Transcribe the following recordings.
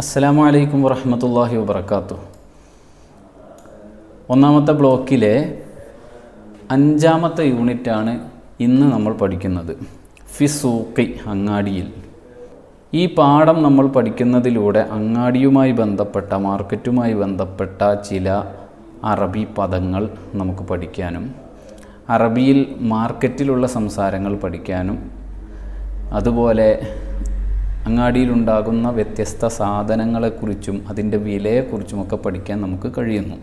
അസ്സലാമു അലൈക്കും വറഹ്മത്തുള്ളാഹി വബറകാതുഹു. ഒന്നാമത്തെ ബ്ലോക്കിലെ 5ാമത്തെ യൂണിറ്റാണ് ഇന്ന് നമ്മൾ പഠിക്കുന്നത്. ഫിസൂഖി, അങ്ങാടിയിൽ. ഈ പാഠം നമ്മൾ പഠിക്കുന്നതിലൂടെ അങ്ങാടിയുമായി ബന്ധപ്പെട്ട, മാർക്കറ്റുമായി ബന്ധപ്പെട്ട ചില അറബി പദങ്ങൾ നമുക്ക് പഠിക്കാനും അറബിയിൽ മാർക്കറ്റിലുള്ള സംസാരങ്ങൾ പഠിക്കാനും അതുപോലെ അങ്ങാടിയിലുണ്ടാകുന്ന വ്യത്യസ്ത സാധനങ്ങളെക്കുറിച്ചും അതിൻ്റെ വിലയെക്കുറിച്ചുമൊക്കെ പഠിക്കാൻ നമുക്ക് കഴിയുന്നു.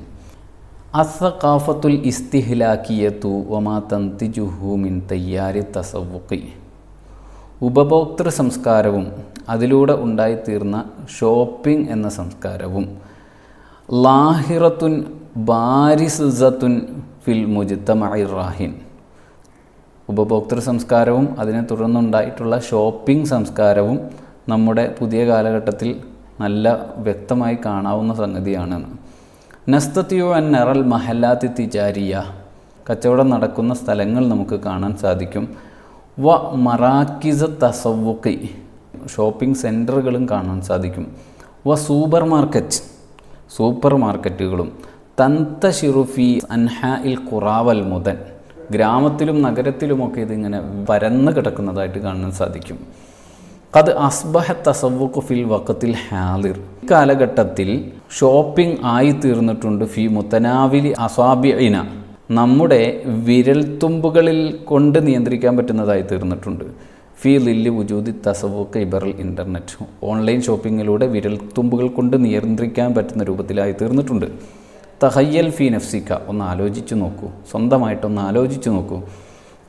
അസ്സഖാഫത്തുൽ ഇസ്തിഹ്ലാക്കിയതു വമാ തൻതിജുഹു മിൻ തയ്യാരി തസവ്വുഖി. ഉപഭോക്തൃ സംസ്കാരവും അതിലൂടെ ഉണ്ടായിത്തീർന്ന ഷോപ്പിംഗ് എന്ന സംസ്കാരവും ലാഹിറത്തുൻ ബാരിസുസത്തുൻ ഫിൽ മുജ്തമഇ റാഹിൻ. ഉപഭോക്തൃ സംസ്കാരവും അതിനെ തുടർന്നുണ്ടായിട്ടുള്ള ഷോപ്പിംഗ് സംസ്കാരവും നമ്മുടെ പുതിയ കാലഘട്ടത്തിൽ നല്ല വ്യക്തമായി കാണാവുന്ന സംഗതിയാണ്. നസ്തത്തിയോ അൻ നറൽ മഹല്ലാത്തി തിജാരിയ, കച്ചവടം നടക്കുന്ന സ്ഥലങ്ങൾ നമുക്ക് കാണാൻ സാധിക്കും. വ മറാക്കിസ തസവ്വുഖി, ഷോപ്പിംഗ് സെൻറ്ററുകളും കാണാൻ സാധിക്കും. വ സൂപ്പർ മാർക്കറ്റുകളും. തന്തശിറുഫി അൻഹാ ഇൽ ഖുറാവൽ മുദൻ, ഗ്രാമത്തിലും നഗരത്തിലുമൊക്കെ ഇതിങ്ങനെ പരന്ന് കിടക്കുന്നതായിട്ട് കാണാൻ സാധിക്കും. ഖദ് അസ്ബഹ തസവ്വുഖു ഫിൽ വഖത്തിൽ ഹാദിർ, കാലഘട്ടത്തിൽ ഷോപ്പിംഗ് ആയിത്തീർന്നിട്ടുണ്ട്. ഫി മുതനാവിലി അസാബിഇന, നമ്മുടെ വിരൽത്തുമ്പുകളിൽ കൊണ്ട് നിയന്ത്രിക്കാൻ പറ്റുന്നതായി തീർന്നിട്ടുണ്ട്. ഫി ലില്ലി വുജൂദി തസവ്വുഖ് ഇബറൽ ഇൻ്റർനെറ്റ്, ഓൺലൈൻ ഷോപ്പിങ്ങിലൂടെ വിരൽത്തുമ്പുകൾ കൊണ്ട് നിയന്ത്രിക്കാൻ പറ്റുന്ന രൂപത്തിലായി തീർന്നിട്ടുണ്ട്. തഹയ്യൽ ഫി നഫ്സിക, ഒന്ന് ആലോചിച്ചു നോക്കൂ, സ്വന്തമായിട്ടൊന്ന് ആലോചിച്ചു നോക്കൂ.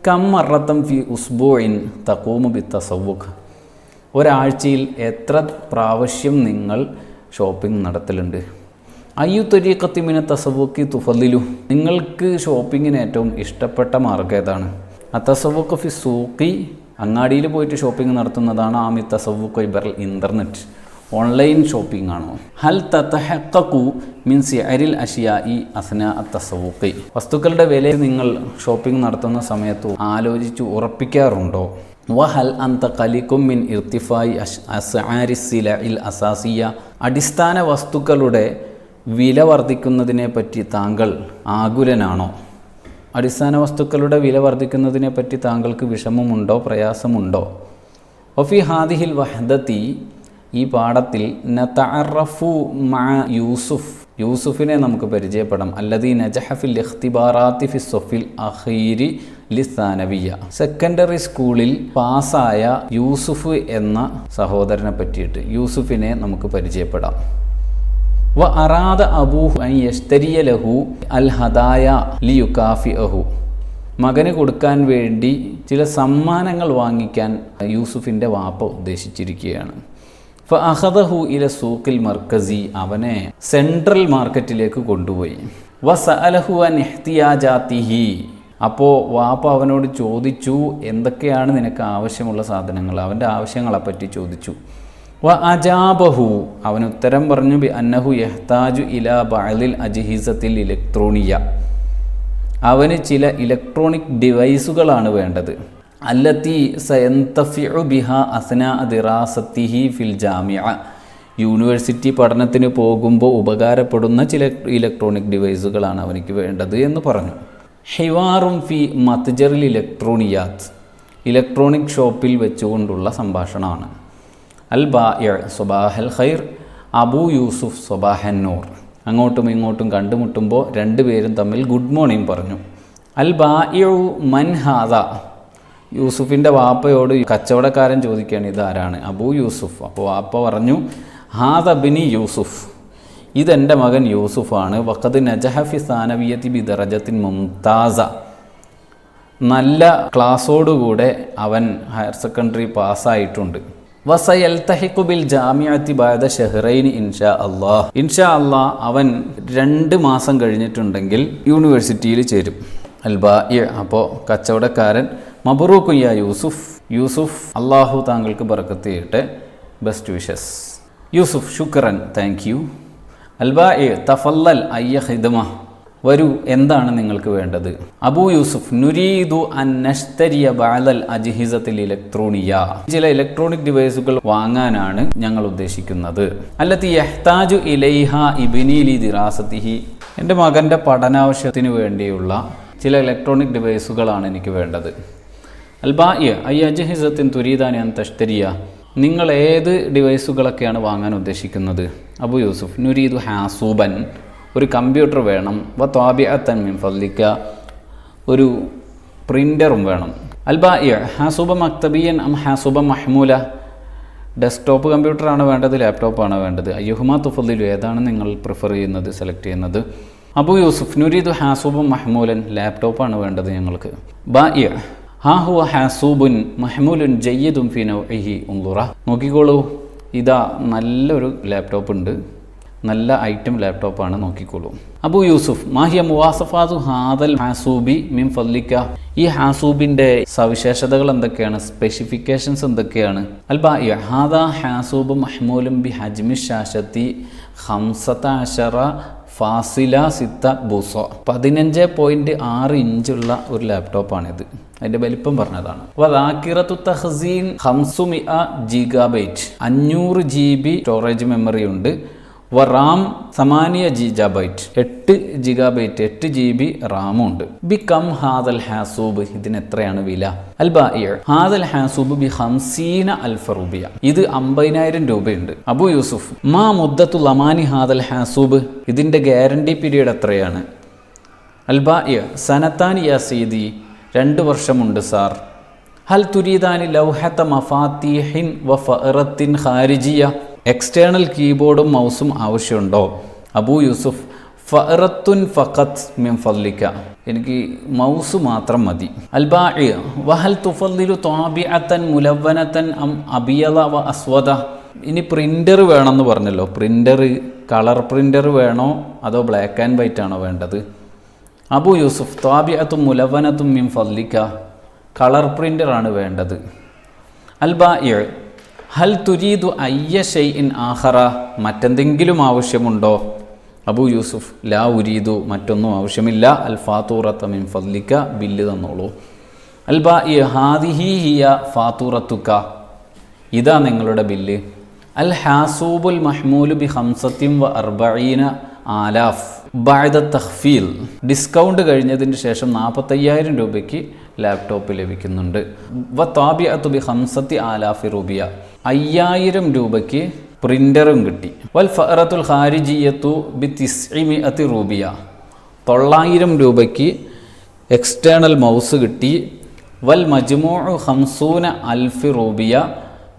കം മറത്തം ഫി ഉസ്ബൂഇൻ തഖൂമു ബി തസവ്വുഖ്, ഒരാഴ്ചയിൽ എത്ര പ്രാവശ്യം നിങ്ങൾ ഷോപ്പിംഗ് നടത്തലുണ്ട്? അയ്യു ത്വരീഖത്തി മിന തസവ്വുഖി തുഫദ്ദിലു, നിങ്ങൾക്ക് ഷോപ്പിങ്ങിന് ഏറ്റവും ഇഷ്ടപ്പെട്ട മാർഗ്ഗം ഏതാണ്? അത്തസവ്വുഖ് ഫി സൂഖി, അങ്ങാടിയിൽ പോയിട്ട് ഷോപ്പിംഗ് നടത്തുന്നതാണ്. ആമി തസവ്വുഖ് ഇബറൽ ഇൻ്റർനെറ്റ്, ഓൺലൈൻ ഷോപ്പിംഗ് ആണോ? ഹൽ തതഹഖഖു മിൻ സിഅരിൽ അഷ്യാഇ അസ്നാ അത്തസവ്വുഖി, വസ്തുക്കളുടെ വില നിങ്ങൾ ഷോപ്പിംഗ് നടത്തുന്ന സമയത്ത് ആലോചിച്ച് ഉറപ്പിക്കാറുണ്ടോ? വഹൽ അന്ത ഖലിഖും മിൻ ഇർതിഫായി അസ്ആരി സിലഇൽ അസാസിയ, അടിസ്ഥാന വസ്തുക്കളുടെ വില വർദ്ധിക്കുന്നതിനെ പറ്റി താങ്കൾ ആകുലനാണോ? അടിസ്ഥാന വസ്തുക്കളുടെ വില വർദ്ധിക്കുന്നതിനെ പറ്റി താങ്കൾക്ക് വിഷമമുണ്ടോ, പ്രയാസമുണ്ടോ? വഫി ഹാദിഹിൽ വഹദത്തി, ഈ പാഠത്തിൽ നതഅറഫു മഅ യൂസുഫിനെ നമുക്ക് പരിചയപ്പെടാം. അല്ലദീ നജഹ ഫിൽ ഇഖ്തിബാറാത്തി ഫി സ്വഫിൽ അഖീരി ലിസാനവിയ, സെക്കൻഡറി സ്കൂളിൽ പാസ്സായ യൂസുഫ് എന്ന സഹോദരനെ പറ്റിയിട്ട് യൂസുഫിനെ നമുക്ക് പരിചയപ്പെടാം. വ അറാദ അബൂഹു അൻ യശ്തരിയ ലഹു അൽ ഹദായ ലിയുകാഫിഅഹു, മകന് കൊടുക്കാൻ വേണ്ടി ചില സമ്മാനങ്ങൾ വാങ്ങിക്കാൻ യൂസുഫിൻ്റെ വാപ്പ ഉദ്ദേശിച്ചിരിക്കുകയാണ്. ഫഅഖദഹു ഇല സൂഖിൽ മർക്കസി, അവനെ സെൻട്രൽ മാർക്കറ്റിലേക്ക് കൊണ്ടുപോയി. വസഅലഹു അൻ ഇഹ്തിയാജാതിഹി, അപ്പോൾ വാപ്പ അവനോട് ചോദിച്ചു, എന്തൊക്കെയാണ് നിനക്ക് ആവശ്യമുള്ള സാധനങ്ങൾ, അവൻ്റെ ആവശ്യങ്ങളെപ്പറ്റി ചോദിച്ചു. വ അജാബഹു, അവൻ ഉത്തരം പറഞ്ഞു. ബി അന്നഹു യഹ്താജു ഇലാ ബഅലിൽ അജ്ഹിസത്തിൽ ഇലക്ട്രോണിയ, അവന് ചില ഇലക്ട്രോണിക് ഡിവൈസുകളാണ് വേണ്ടത്. അല്ലത്തി സയന്തഫിഉ ബിഹാ അസ്നാ ദിറാസത്തിഹി ഫിൽ ജാമിഅ, യൂണിവേഴ്സിറ്റി പഠനത്തിന് പോകുമ്പോൾ ഉപകാരപ്പെടുന്ന ചില ഇലക്ട്രോണിക് ഡിവൈസുകളാണ് അവനിക്ക് വേണ്ടത് എന്ന് പറഞ്ഞു. ഹിവാറും ഫി മത്ജറിൽ ഇലക്ട്രോണിയാത്ത്, ഇലക്ട്രോണിക് ഷോപ്പിൽ വെച്ചുകൊണ്ടുള്ള സംഭാഷണമാണ്. അൽ ബാഇഅ സ്വബാഹൽ ഖൈർ, അബൂ യൂസുഫ് സ്വബാഹൻ നൂർ, അങ്ങോട്ടും ഇങ്ങോട്ടും കണ്ടുമുട്ടുമ്പോൾ രണ്ടുപേരും തമ്മിൽ ഗുഡ് മോർണിംഗ് പറഞ്ഞു. അൽ ബാഇഉ മൻ ഹാദ, യൂസുഫിൻ്റെ വാപ്പയോട് കച്ചവടക്കാരൻ ചോദിക്കുകയാണ്, ഇതാരാണ്? അബൂ യൂസുഫ്. അപ്പോൾ വാപ്പ പറഞ്ഞു, ഹാദ ബിനി യൂസുഫ്, ഇതെൻ്റെ മകൻ യൂസുഫാണ്. വഖദ് നജഹ ഫി സാനവിയത്തി ബി ദറജത്തിൻ മുംതാസ, നല്ല ക്ലാസ്സോടുകൂടെ അവൻ ഹയർ സെക്കൻഡറി പാസ്സായിട്ടുണ്ട്. വസയൽതഹിഖു ബിൽ ജാമിഅത്തി ബഅദ ഷഹ്റൈൻ ഇൻഷാ അല്ലാഹ്, ഇൻഷാ അല്ലാഹ് അവൻ 2 മാസം കഴിഞ്ഞിട്ടുണ്ടെങ്കിൽ യൂണിവേഴ്സിറ്റിയിൽ ചേരും. അൽ ബാഇ, അപ്പോൾ കച്ചവടക്കാരൻ, മബ്റൂക് യാ യൂസുഫ്, അള്ളാഹു താങ്കൾക്ക് ബർക്കത്ത് ചെയ്യട്ടെ, ബെസ്റ്റ് വിഷസ്. യൂസുഫ്, ശുക്രൻ, താങ്ക് യു. അൽ ബാഇ, തഫല്ലൽ അയ്യ ഖിദ്മ, വരൂ, എന്താണ് നിങ്ങൾക്ക് വേണ്ടത്? അബൂ യൂസുഫ്, നുരീദു അൻ നഷ്തരിയ ബഅദൽ അജ്ഹിസത്തിൽ ഇലക്ട്രോണിയ, ചില ഇലക്ട്രോണിക് ഡിവൈസുകൾ വാങ്ങാനാണ് ഞങ്ങൾ ഉദ്ദേശിക്കുന്നത്. അല്ലത്തി യഹ്താജു ഇലൈഹ ഇബ്നി ലി ദിറാസതിഹി, എൻ്റെ മകൻ്റെ പഠനാവശ്യത്തിന് വേണ്ടിയുള്ള ചില ഇലക്ട്രോണിക് ഡിവൈസുകളാണ് എനിക്ക് വേണ്ടത്. അൽബാഇ ഐ അജ്ഹിസത്തിൻ തുരീദാനി അൻ തഷ്തരിയ, നിങ്ങൾ ഏത് ഡിവൈസുകളൊക്കെയാണ് വാങ്ങാൻ ഉദ്ദേശിക്കുന്നത്? അബൂ യൂസുഫ്, നുരീദു ഹാസൂബൻ, ഒരു കമ്പ്യൂട്ടർ വേണം. വ ത്വാബിഅത്തൻ മിൻ ഫദ്ലിക, ഒരു പ്രിൻ്ററും വേണം. അൽബാഇ ഹാസൂബ മക്തബിയൻ അം ഹാസൂബ മഹ്മൂല, ഡെസ്ക്ടോപ്പ് കമ്പ്യൂട്ടറാണ് വേണ്ടത്, ലാപ്ടോപ്പാണ് വേണ്ടത്? അയ്യുഹുമാ തുഫദ്ദിലു, ഏതാണ് നിങ്ങൾ പ്രിഫർ ചെയ്യുന്നത്, സെലക്ട് ചെയ്യുന്നത്? അബൂ യൂസുഫ്, നുരീദു ഹാസൂബ മഹ്മൂലൻ, ലാപ്ടോപ്പാണ് വേണ്ടത് ഞങ്ങൾക്ക്. ബാഇ ഹാ ഹുവ ഹാസൂബുൻ മഹ്മൂലുൻ ജയ്യിദുൻ ഫി നൗഇഹി ഉൻദുറ, നോക്കിക്കോളൂ, ഇതാ നല്ലൊരു ലാപ്ടോപ്പ് ഉണ്ട്, നല്ല ഐറ്റം ലാപ്ടോപ്പാണ്, നോക്കിക്കോളൂ. അബൂ യൂസുഫ്, മാഹിയ മുവാസഫാതു ഹാദൽ ഹാസൂബി മിൻ ഫദ്ലിക, ഈ ഹാസൂബിൻ്റെ സവിശേഷതകൾ എന്തൊക്കെയാണ്, സ്പെസിഫിക്കേഷൻസ് എന്തൊക്കെയാണ്? അൽബാഇ ഹാദാ ഹാസൂബ് മഹ്മൂലും ബി ഹജ്മി ഷാശത്തി 15 ഫാസില 6 ബൂസോ, 15.6 ഇഞ്ചുള്ള ഒരു ലാപ്ടോപ്പാണിത്. അതിൻ്റെ വലിപ്പം പറഞ്ഞതാണ്. വദാക്കിറത്തു തഖ്സീൻ 500 GB, 500 GB സ്റ്റോറേജ് മെമ്മറി ഉണ്ട്. റാം 8 GB, 8 GB, 8 GB റാമും ഉണ്ട്. ബികം ഹാദൽ ഹാസൂബ്, ഇതിന് എത്രയാണ് വില? അൽബാഇ ഹാദൽ ഹാസൂബ് ബി 50,000 രൂപ, ഇത് 50,000 രൂപയുണ്ട്. അബൂ യൂസുഫ്, മാ മുദ്ദത്തു ലമാനി ഹാദൽ ഹാസൂബ്, ഇതിൻ്റെ ഗ്യാരണ്ടി പീരീഡ് എത്രയാണ്? അൽബാഇ സനത്താനി യാ സീദി, 2 വർഷമുണ്ട് സാർ. ഹൽ തുരീദാനി ലൗഹത മഫാത്തിഹിൻ വ ഫഅറത്തിൻ ഖാരിജിയ, എക്സ്റ്റേണൽ കീബോർഡും മൗസും ആവശ്യമുണ്ടോ? അബൂ യൂസുഫ്, ഫഅറത്തുൻ ഫഖത്ത് മിൻ ഫദ്ലിക, എനിക്ക് മൗസ് മാത്രം മതി. അൽബാഇ വഹൽ തുഫദ്ദിലു ത്വാബിഅത്തൻ മുലവ്വനതൻ അം അബിയദ വ അസ്വദ, ഇനി പ്രിൻ്റർ വേണമെന്ന് പറഞ്ഞല്ലോ, പ്രിൻ്റർ കളർ പ്രിൻ്റർ വേണോ അതോ ബ്ലാക്ക് ആൻഡ് വൈറ്റ് ആണോ വേണ്ടത്? അബൂ യൂസുഫ്, ത്വാബിഅത്തും മുലവ്വനത്തും മിൻ ഫദ്ലിക, കളർ പ്രിൻ്ററാണ് വേണ്ടത്. അൽബാഇ ഹൽ തുരീദു അയ്യ ഷൈഇൻ ആഖറ, മറ്റെന്തെങ്കിലും ആവശ്യമുണ്ടോ? അബൂ യൂസുഫ്, ലാ ഉരീദു, മറ്റൊന്നും ആവശ്യമില്ല. അൽ ഫാത്തൂറത്ത മിൻ ഫദ്ലിക, ബില്ല് തന്നോളൂ. അൽബാഇ ഹാദിഹി ഹിയ ഫാത്തൂറത്തുക, ഇതാ നിങ്ങളുടെ ബില്ല്. അൽ ഹാസൂബുൽ മഹ്മൂലു ബി 45,000 ബഅദ തഖ്ഫീൽ, ഡിസ്കൗണ്ട് കഴിഞ്ഞതിന് ശേഷം 45,000 രൂപയ്ക്ക് ലാപ്ടോപ്പ് ലഭിക്കുന്നുണ്ട്. വ ത്വാബിഅത്തു ബി 5,000 രൂപ, 5,000 രൂപയ്ക്ക് പ്രിൻ്ററും കിട്ടി. വൽ ഫഅറത്തുൽ ഖാരിജിയത്തു ബി 900 രൂപ, 900 രൂപയ്ക്ക് എക്സ്റ്റേണൽ മൗസ് കിട്ടി. വൽ മജ്മൂഉ 50,000 രൂപ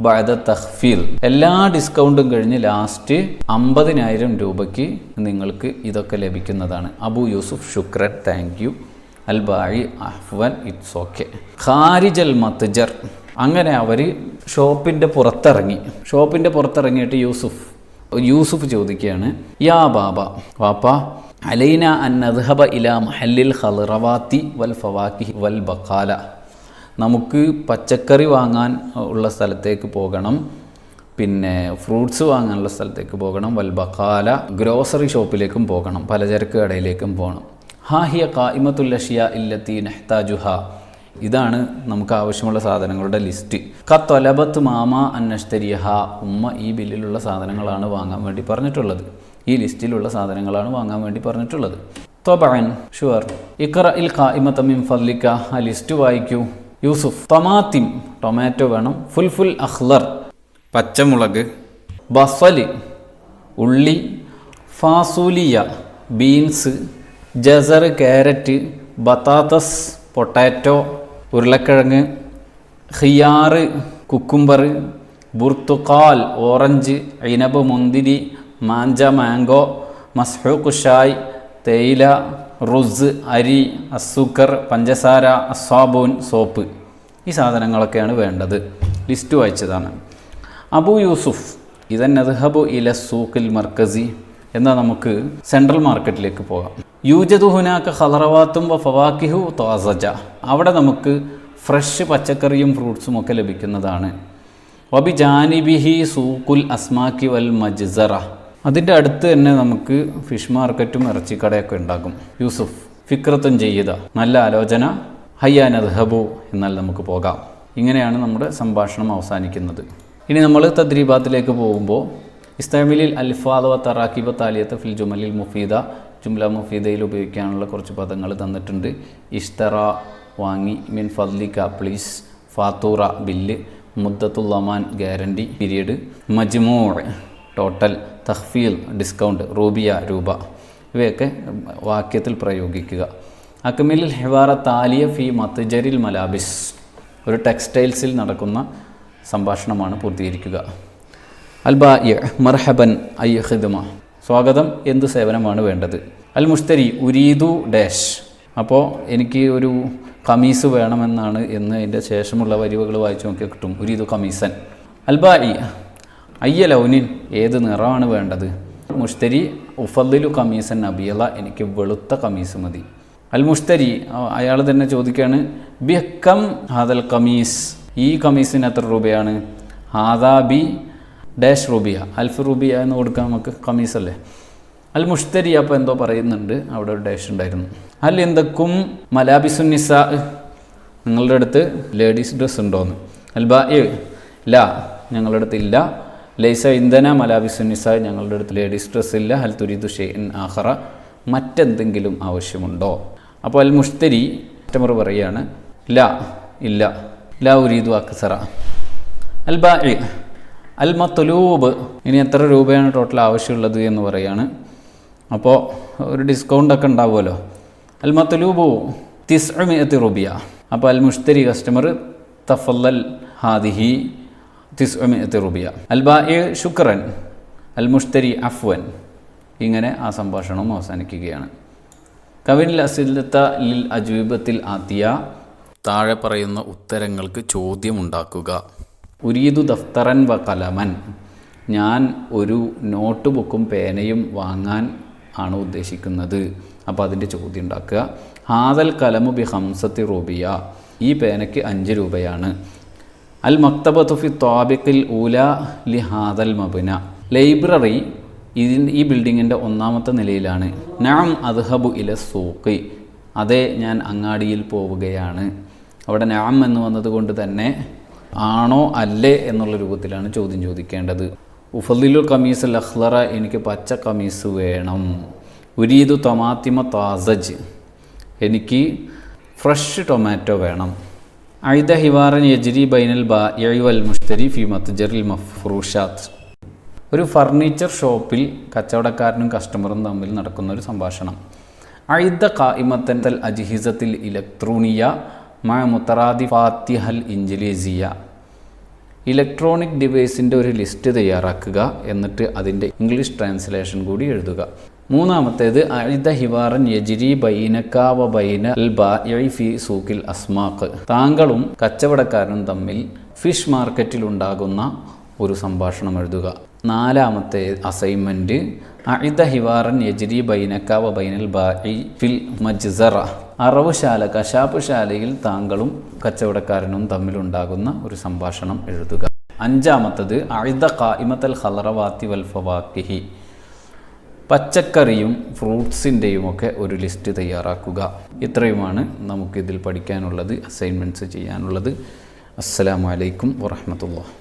ബഅദ തഖ്ഫീൽ, എല്ലാ ഡിസ്കൗണ്ടും കഴിഞ്ഞ് ലാസ്റ്റ് 50,000 രൂപയ്ക്ക് നിങ്ങൾക്ക് ഇതൊക്കെ ലഭിക്കുന്നതാണ്. അബൂ യൂസുഫ്, ശുക്രൻ, താങ്ക് യു. അൽബാഇ അഫ്വൻ, ഇറ്റ്സ് ഓക്കെ. ഖാരിജൽ മത്ജർ, അങ്ങനെ അവർ ഷോപ്പിൻ്റെ പുറത്തിറങ്ങിയിട്ട് യൂസുഫ് ചോദിക്കുകയാണ്, യാ ബാബ, വാപ്പ, അലൈന അൻ നദ്ഹബ ഇലാ മഹല്ലിൽ ഖൽറവാത്തി വൽ ഫവാക്കിഹ് വൽ ബഖാല, നമുക്ക് പച്ചക്കറി വാങ്ങാൻ ഉള്ള സ്ഥലത്തേക്ക് പോകണം, പിന്നെ ഫ്രൂട്ട്സ് വാങ്ങാനുള്ള സ്ഥലത്തേക്ക് പോകണം. വൽ ബഖാല, ഗ്രോസറി ഷോപ്പിലേക്കും പോകണം, പലചരക്ക് കടയിലേക്കും പോകണം. ഹാഹിയ ഖായിമത്തുൽ അഷ്യാ ഇല്ലത്തി നഹ്താജുഹ, ഇതാണ് നമുക്ക് ആവശ്യമുള്ള സാധനങ്ങളുടെ ലിസ്റ്റ്. ഖത്വലബത്ത് മാമ അന്നഷ്തരിഹ, ഉമ്മ ഈ ബില്ലിലുള്ള സാധനങ്ങളാണ് വാങ്ങാൻ വേണ്ടി പറഞ്ഞിട്ടുള്ളത്, ഈ ലിസ്റ്റിലുള്ള സാധനങ്ങളാണ് വാങ്ങാൻ വേണ്ടി പറഞ്ഞിട്ടുള്ളത്. ത്വബഅൻ, ഷുവർ. ഇഖ്റഇൽ ഖായിമത മിൻ ഫദ്ലിക, ആ ലിസ്റ്റ് വായിക്കൂ. യൂസുഫ്, ടൊമാത്തിം, ടൊമാറ്റോ വേണം. ഫുൽഫുൽ അഖ്ലർ, പച്ചമുളക്. ബസല്, ഉള്ളി. ഫാസൂലിയ, ബീൻസ്. ജസർ, ക്യാരറ്റ്. ബത്താത്തസ്, പൊട്ടാറ്റോ, ഉരുളക്കിഴങ്ങ്. ഖിയാർ, കുക്കുംബർ. ബുർത്തുക്കാൽ, ഓറഞ്ച്. ഇനബ്, മുന്തിരി. മാഞ്ച, മാംഗോ. മസ്ഹൂഖ് ഷായ്, തേയില. റുസ്, അരി. അസുക്കർ, പഞ്ചസാര. അസാബൂൻ, സോപ്പ്. ഈ സാധനങ്ങളൊക്കെയാണ് വേണ്ടത്. ലിസ്റ്റ് വായിച്ചതാണ്. അബൂ യൂസുഫ്, ഇതൻ നദ്ഹബു ഇല സൂഖിൽ മർക്കസി, എന്നാൽ നമുക്ക് സെൻട്രൽ മാർക്കറ്റിലേക്ക് പോകാം. യൂജദു ഹുനാക ഖലറവാത്തും വ ഫവാക്കിഹു താസജ, അവിടെ നമുക്ക് ഫ്രഷ് പച്ചക്കറിയും ഫ്രൂട്ട്സും ഒക്കെ ലഭിക്കുന്നതാണ്. വബി ജാനിബിഹി സൂഖുൽ അസ്മാക്കി വൽ മജ്സറ, അതിൻ്റെ അടുത്ത് തന്നെ നമുക്ക് ഫിഷ് മാർക്കറ്റും ഇറച്ചിക്കടയൊക്കെ ഉണ്ടാകും. യൂസുഫ് ഫിക്രത്തും ചെയ്ത നല്ല ആലോചന, ഹയ്യാൻ അദ്ഹബു, എന്നാൽ നമുക്ക് പോകാം. ഇങ്ങനെയാണ് നമ്മുടെ സംഭാഷണം അവസാനിക്കുന്നത്. ഇനി നമ്മൾ തദ്രീബാത്തിലേക്ക് പോകുമ്പോൾ ഇസ്താമിലിൽ അൽഫാദ് വ തറാക്കിബ താലിയത്ത് ഫിൽ ജുമലിൽ മുഫീദ, ജുംല മുഫീദയിൽ ഉപയോഗിക്കാനുള്ള കുറച്ച് പദങ്ങൾ തന്നിട്ടുണ്ട്. ഇഷ്തറ വാങ്ങി, മിൻ ഫദ്ലിക പ്ലീസ്, ഫാത്തൂറ ബില്ല്, മുദ്ദത്തുല്ലമാൻ ഗ്യാരണ്ടി പീരീഡ്, മജ്മൂ ടോട്ടൽ, തഖ്ഫീൽ ഡിസ്കൗണ്ട്, റൂബിയ രൂപ, ഇവയൊക്കെ വാക്യത്തിൽ പ്രയോഗിക്കുക. അക്മിലിൽ ഹിവാറ താലിയ ഫി മത്ജരിൽ മലാബിസ്, ഒരു ടെക്സ്റ്റൈൽസിൽ നടക്കുന്ന സംഭാഷണമാണ് പൂർത്തീകരിക്കുക. അൽബാഇ മർഹബൻ ഐ ഖിദ്മ, സ്വാഗതം, എന്ത് സേവനമാണ് വേണ്ടത്. അൽ മുഷ്തരി ഉരീദു ഡാഷ്, അപ്പോൾ എനിക്ക് ഒരു കമീസ് വേണമെന്നാണ് എന്ന് അതിൻ്റെ ശേഷമുള്ള വരിവുകൾ വായിച്ചു നോക്കിയാൽ കിട്ടും. ഉരീദു കമീസൻ. അൽബാഇ അയ്യ ലൗനിൻ, ഏത് നിറമാണ് വേണ്ടത്. മുഷ്തരി ഉഫദ്ദിലു കമീസൻ അബിയല, എനിക്ക് വെളുത്ത കമീസ് മതി. അൽ മുഷ്തരി അയാൾ തന്നെ ചോദിക്കുകയാണ്, ബിഹക്കം ഹാദൽ കമീസ്, ഈ കമീസിന് എത്ര രൂപയാണ്. ഹാദാ ബി ഡാഷ് റുബിയ, അൽഫ് റുബിയ എന്ന് കൊടുക്കാം നമുക്ക്, കമീസല്ലേ. അൽ മുഷ്തരി അപ്പോൾ എന്തോ പറയുന്നുണ്ട്, അവിടെ ഒരു ഡാഷ് ഉണ്ടായിരുന്നു. അൽ എന്തൊക്കും മലാബിസുന്നിസ, നിങ്ങളുടെ അടുത്ത് ലേഡീസ് ഡ്രസ്സ് ഉണ്ടോയെന്ന്. അൽബാഇ ലാ, ഞങ്ങളുടെ അടുത്ത് ഇല്ല. ലൈസ ഇന്ധന മലാബിസുന്നിസ, ഞങ്ങളുടെ അടുത്ത് ലേഡീസ് ഡ്രസ്സ് ഇല്ല. ഹൽ തുരീദു ഷൈഇൻ ആഖറ, മറ്റെന്തെങ്കിലും ആവശ്യമുണ്ടോ. അപ്പോൾ അൽ മുഷ്തരി കസ്റ്റമർ പറയുകയാണ്, ലാ ഇല്ല, ലാ ഉരീദു അക്സറ. അൽബാഇ അൽ മത്ലൂബ്, ഇനി എത്ര രൂപയാണ് ടോട്ടൽ ആവശ്യമുള്ളത് എന്ന് പറയാണ്. അപ്പോൾ ഒരു ഡിസ്കൗണ്ടൊക്കെ ഉണ്ടാവുമല്ലോ. അൽ മത്ലൂബു 900 റുബിയ. അപ്പോൾ അൽ മുഷ്തരി കസ്റ്റമർ തഫല്ലൽ ഹാദിഹി 900 റുബിയ. അൽബാഇ ശുക്രൻ, അൽ മുഷ്തരി അഫ്വൻ. ഇങ്ങനെ ആ സംഭാഷണം അവസാനിക്കുകയാണ്. കവിനിൽ അസിലത്ത ലിൽ അജൂബത്തിൽ ആത്തിയ, താഴെ പറയുന്ന ഉത്തരങ്ങൾക്ക് ചോദ്യമുണ്ടാക്കുക. ഉരീദു ദഫ്തറൻ വ കലമൻ, ഞാൻ ഒരു നോട്ട് ബുക്കും പേനയും വാങ്ങാൻ ആണ് ഉദ്ദേശിക്കുന്നത്. അപ്പോൾ അതിൻ്റെ ചോദ്യം ഉണ്ടാക്കുക. ഹാദൽ കലമു ബി 5 റുബിയ, ഈ പേനയ്ക്ക് 5 രൂപയാണ്. അൽ മക്തബത്തു ഫി ത്വാബിഖിൽ ഊല ലി ഹാദൽ മബ്ന, ലൈബ്രറി ഈ ബിൽഡിങ്ങിൻ്റെ 1ാമത്തെ നിലയിലാണ്. നഅം അദ്ഹബു ഇല സൂഖി, അതെ ഞാൻ അങ്ങാടിയിൽ പോവുകയാണ്. അവിടെ നഅം എന്ന് വന്നതുകൊണ്ട് തന്നെ ആണോ അല്ലേ എന്നുള്ള രൂപത്തിലാണ് ചോദ്യം ചോദിക്കേണ്ടത്. ഉഫദ്ദിലുൽ കമീസ് അൽ അഖ്ലറ, എനിക്ക് പച്ച കമീസ് വേണം. ഉരീദു തമാത്തിമ താസജ്, എനിക്ക് ഫ്രഷ് ടൊമാറ്റോ വേണം. ഐദ ഹിവാറൻ യജ്രി ബൈനൽ ബാഇഇ വൽ മുഷ്തരി ഫി മത്ജറിൽ മഫ്റൂഷാത്ത്, ഒരു ഫർണിച്ചർ ഷോപ്പിൽ കച്ചവടക്കാരനും കസ്റ്റമറും തമ്മിൽ നടക്കുന്ന ഒരു സംഭാഷണം. ഐദ ഖായിമത്തൻ അൽ അജ്ഹിസത്തിൽ ഇലക്ട്രോണിയ മഅ മുതറാദിഫാത്തിഹൽ ഇൻജിലീസിയ, ഇലക്ട്രോണിക് ഡിവൈസിൻ്റെ ഒരു ലിസ്റ്റ് തയ്യാറാക്കുക, എന്നിട്ട് അതിൻ്റെ ഇംഗ്ലീഷ് ട്രാൻസ്ലേഷൻ കൂടി എഴുതുക. 3ാമത്തേത് ഐദ ഹിവാറൻ യജ്രി ബൈനക വ ബൈന അൽ ബാഇഇ ഫി സൂഖിൽ അസ്മാഖ്, താങ്കളും കച്ചവടക്കാരനും തമ്മിൽ ഫിഷ് മാർക്കറ്റിൽ ഉണ്ടാകുന്ന ഒരു സംഭാഷണം എഴുതുക. 4ാമത്തെ അസൈൻമെൻറ്റ് ഐദ ഹിവാറൻ യജ്രി ബൈനക വ ബൈനൽ ബാഇഇ ഫിൽ മജ്സറ, അറവുശാല കശാപ്പുശാലയിൽ താങ്കളും കച്ചവടക്കാരനും തമ്മിലുണ്ടാകുന്ന ഒരു സംഭാഷണം എഴുതുക. 5ാമത്തത് ഐദ ഖായിമത്തൽ ഖലറവാത്തി വൽ ഫവാക്കിഹി, പച്ചക്കറിയും ഫ്രൂട്ട്സിൻ്റെയും ഒക്കെ ഒരു ലിസ്റ്റ് തയ്യാറാക്കുക. ഇത്രയുമാണ് നമുക്കിതിൽ പഠിക്കാനുള്ളത്, അസൈൻമെൻറ്റ്സ് ചെയ്യാനുള്ളത്. അസ്സലാമു അലൈക്കും വറഹ്മത്തുള്ളാഹി.